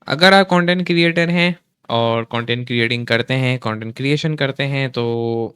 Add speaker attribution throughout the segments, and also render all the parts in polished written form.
Speaker 1: अगर आप content creator हैं और कंटेंट क्रिएटिंग करते हैं, कंटेंट क्रिएशन करते हैं, तो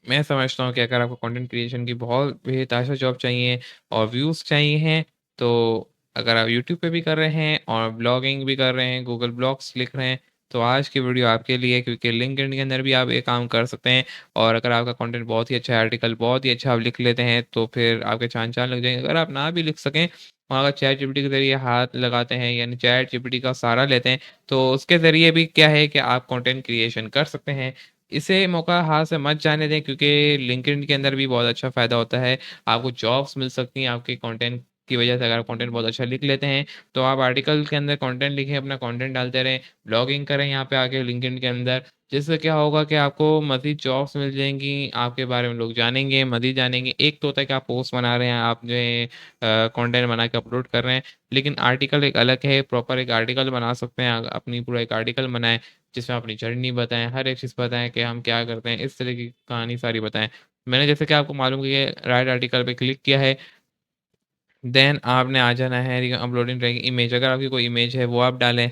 Speaker 1: मैं समझता हूँ कि अगर आपको कंटेंट क्रिएशन की बहुत बेहताशा जॉब चाहिए और व्यूज़ चाहिए हैं, तो अगर आप यूट्यूब पे भी कर रहे हैं और ब्लॉगिंग भी कर रहे हैं, गूगल ब्लॉग्स लिख रहे हैं, तो आज की वीडियो आपके लिए है, क्योंकि लिंक्डइन के अंदर भी आप ये काम कर सकते हैं। और अगर आपका कंटेंट बहुत ही अच्छा है, आर्टिकल बहुत ही अच्छा आप लिख लेते हैं, तो फिर आपके चाँद-चाँद लग जाएँगे। अगर आप ना भी लिख सकें और अगर चैट जीपीटी के ज़रिए हाथ लगाते हैं, यानी चैट जीपीटी का सहारा लेते हैं, तो उसके ज़रिए भी क्या है कि आप कंटेंट क्रिएशन कर सकते हैं। इसे मौका हाथ से मत जाने दें, क्योंकि लिंक्डइन के अंदर भी बहुत अच्छा फ़ायदा होता है। आपको जॉब्स मिल सकती हैं आपके कंटेंट की वजह से। अगर आप कंटेंट बहुत अच्छा लिख लेते हैं, तो आप आर्टिकल के अंदर कंटेंट लिखें, अपना कंटेंट डालते रहें, ब्लॉगिंग करें यहाँ पे आके लिंक्डइन के अंदर। जिससे क्या होगा कि आपको मज़ीद जॉब्स मिल जाएँगी, आपके बारे में लोग जानेंगे, मज़ीद जानेंगे। एक तो होता है कि आप पोस्ट बना रहे हैं, आप जो है कंटेंट बना के अपलोड कर रहे हैं, लेकिन आर्टिकल एक अलग है, प्रॉपर एक आर्टिकल बना सकते हैं। अपनी पूरा एक आर्टिकल बनाएँ, जिसमें अपनी जर्नी बताएँ, हर एक चीज़ बताएँ कि हम क्या करते हैं, इस तरह की कहानी सारी बताएँ। मैंने जैसे कि आपको मालूम है कि राइट आर्टिकल पे क्लिक किया है, देन आपने आ जाना है अपलोडिंग रहेगी इमेज, अगर आपकी कोई इमेज है वो आप डालें।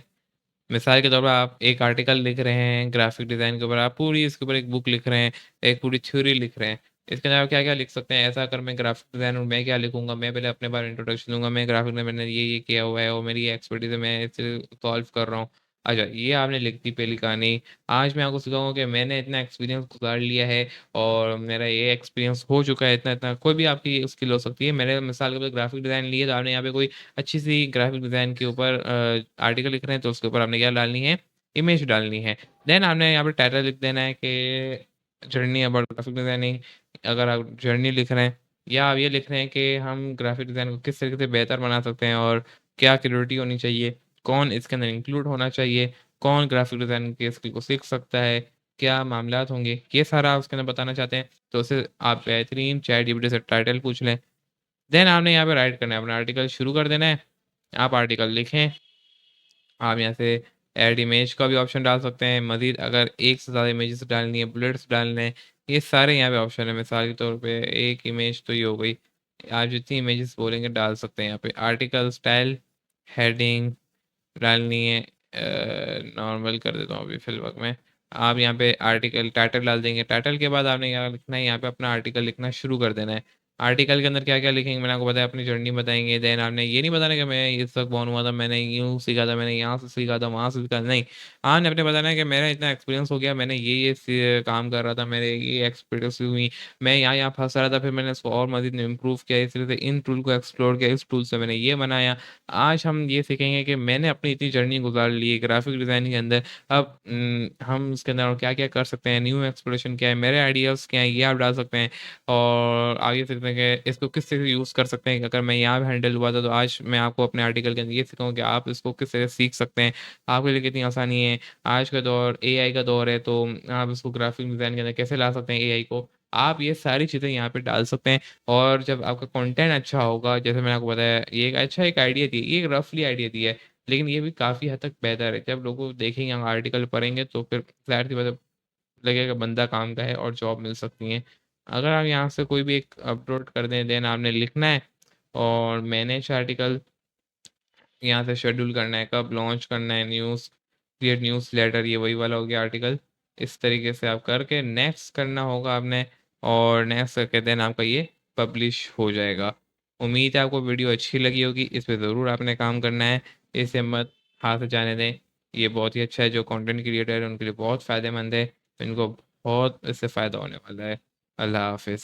Speaker 1: मिसाल के तौर पर आप एक आर्टिकल लिख रहे हैं ग्राफ़िक डिज़ाइन के ऊपर, आप पूरी इसके ऊपर एक बुक लिख रहे हैं, एक पूरी थ्योरी लिख रहे हैं। इसके अंदर आप क्या-क्या लिख सकते हैं, ऐसा अगर मैं ग्राफ़िक डिज़ाइनर हूँ, मैं क्या लिखूँगा, मैं पहले अपने बारे में इंट्रोडक्शन दूँगा, मैं ग्राफ़िक में मैंने ये-ये किया हुआ है और मेरी ये एक्सपर्टीज़ है, मैं इसे सॉल्व कर रहा हूँ। अच्छा, ये आपने लिख दी पहली कहानी। आज मैं आपको सिखाऊँगा कि मैंने इतना एक्सपीरियंस गुज़ार लिया है और मेरा ये एक्सपीरियंस हो चुका है इतना-इतना, कोई भी आपकी स्किल हो सकती है। मैंने मिसाल के तौर पे ग्राफ़िक डिज़ाइन ली है, तो आपने यहाँ पे कोई अच्छी-सी ग्राफ़िक डिज़ाइन के ऊपर आर्टिकल लिख रहे हैं, तो उसके ऊपर आपने क्या डालनी है, इमेज डालनी है। देन आपने यहाँ पे टाइटल लिख देना है कि जर्नी अबाउट ग्राफिक डिज़ाइनिंग। अगर आप जर्नी लिख रहे हैं या आप ये लिख रहे हैं कि हम ग्राफिक डिज़ाइन को किस तरीके से बेहतर बना सकते हैं और क्या क्रेडिबिलिटी होनी चाहिए, कौन इसके अंदर इंक्लूड होना चाहिए, कौन ग्राफिक डिज़ाइन के स्किल को सीख सकता है, क्या मामलात होंगे, ये सारा आप उसके अंदर बताना चाहते हैं, तो उसे आप बेहतरीन चैट जीपीटी से टाइटल पूछ लें। देन आपने यहाँ पे राइट करना है, अपना आर्टिकल शुरू कर देना है। आप आर्टिकल लिखें, आप यहाँ से ऐड इमेज का भी ऑप्शन डाल सकते हैं। मज़ीद अगर एक से ज़्यादा इमेजेस डालनी है, बुलेट्स डालने हैं, ये सारे यहाँ पे ऑप्शन है। मिसाल के तौर पे एक इमेज तो ये हो गई। आप जितनी इमेजेस बोलेंगे डाल सकते हैं यहाँ पे। आर्टिकल स्टाइल, हेडिंग डालनी है, नॉर्मल कर देता हूँ अभी फ़िल वक़्त में। आप यहाँ पे आर्टिकल टाइटल डाल देंगे। टाइटल के बाद आपने क्या लिखना है, यहाँ पे अपना आर्टिकल लिखना शुरू कर देना है। आर्टिकल के अंदर क्या-क्या लिखेंगे मैंने आपको बताया, अपनी जर्नी बताएँगे। देन आपने ये नहीं बताना कि मैं इस वक़्त बॉर्न हुआ था, मैंने यूँ सीखा था, मैंने यहाँ से सीखा था, वहाँ से सीखा, नहीं। आपने अपने बताना है कि मेरा इतना एक्सपीरियंस हो गया, मैंने ये-ये काम कर रहा था, मेरे ये एक्सपीरियंस हुई, मैं यहाँ-यहाँ फँस रहा था, फिर मैंने इसको और मज़ीद इम्प्रूव किया, इस तरह से इन टूल को एक्सप्लोर किया, इस टूल से मैंने ये बनाया। आज हम ये सीखेंगे कि मैंने अपनी इतनी जर्नी गुज़ार ली है ग्राफ़िक डिज़ाइनिंग के अंदर, अब हम इसके अंदर और क्या-क्या कर सकते हैं, न्यू एक्सप्लोरेशन क्या है, मेरे आइडियाज़ क्या हैं, ये आप डाल सकते हैं। और आगे सीखते हैं कि इसको किस तरह से यूज़ कर सकते हैं। अगर मैं यहाँ पे हैंडल हुआ था, तो आज मैं आपको अपने आर्टिकल के अंदर ये सिखाऊँ कि आप इसको किस तरह से सीख सकते हैं। आपके लिए कितनी आसानी है। आज का दौर एआई का दौर है, तो आप इसको ग्राफ़िक डिज़ाइन के अंदर कैसे ला सकते हैं एआई को। आप ये सारी चीज़ें यहाँ पे डाल सकते हैं। और जब आपका कंटेंट अच्छा होगा, जैसे मैंने आपको बताया, ये एक अच्छा एक आइडिया दी, ये एक रफ़ली आइडिया दिया है, लेकिन ये भी काफ़ी हद तक बेहतर है। जब लोग देखेंगे, आर्टिकल पढ़ेंगे, तो फिर ज़ाहिर-सी बात है लगेगा बंदा काम का है और जॉब मिल सकती है। अगर आप यहाँ से कोई भी एक अपलोड कर दें, देन आपने लिखना है और मैनेज आर्टिकल यहाँ से शेड्यूल करना है, कब लॉन्च करना है, न्यूज़ क्रिएट न्यूज़लेटर, ये वही वाला हो गया आर्टिकल। इस तरीके से आप करके नेक्स्ट करना होगा आपने और नेक्स्ट करके देन आपका ये पब्लिश हो जाएगा। उम्मीद है आपको वीडियो अच्छी लगी होगी, इस पे ज़रूर आपने काम करना है, इसे मत हाथ से जाने दें। ये बहुत ही अच्छा है, जो कंटेंट क्रिएटर है उनके लिए बहुत फ़ायदेमंद है, इनको बहुत इससे फ़ायदा होने वाला है। अल्लाह हाफ़िज़।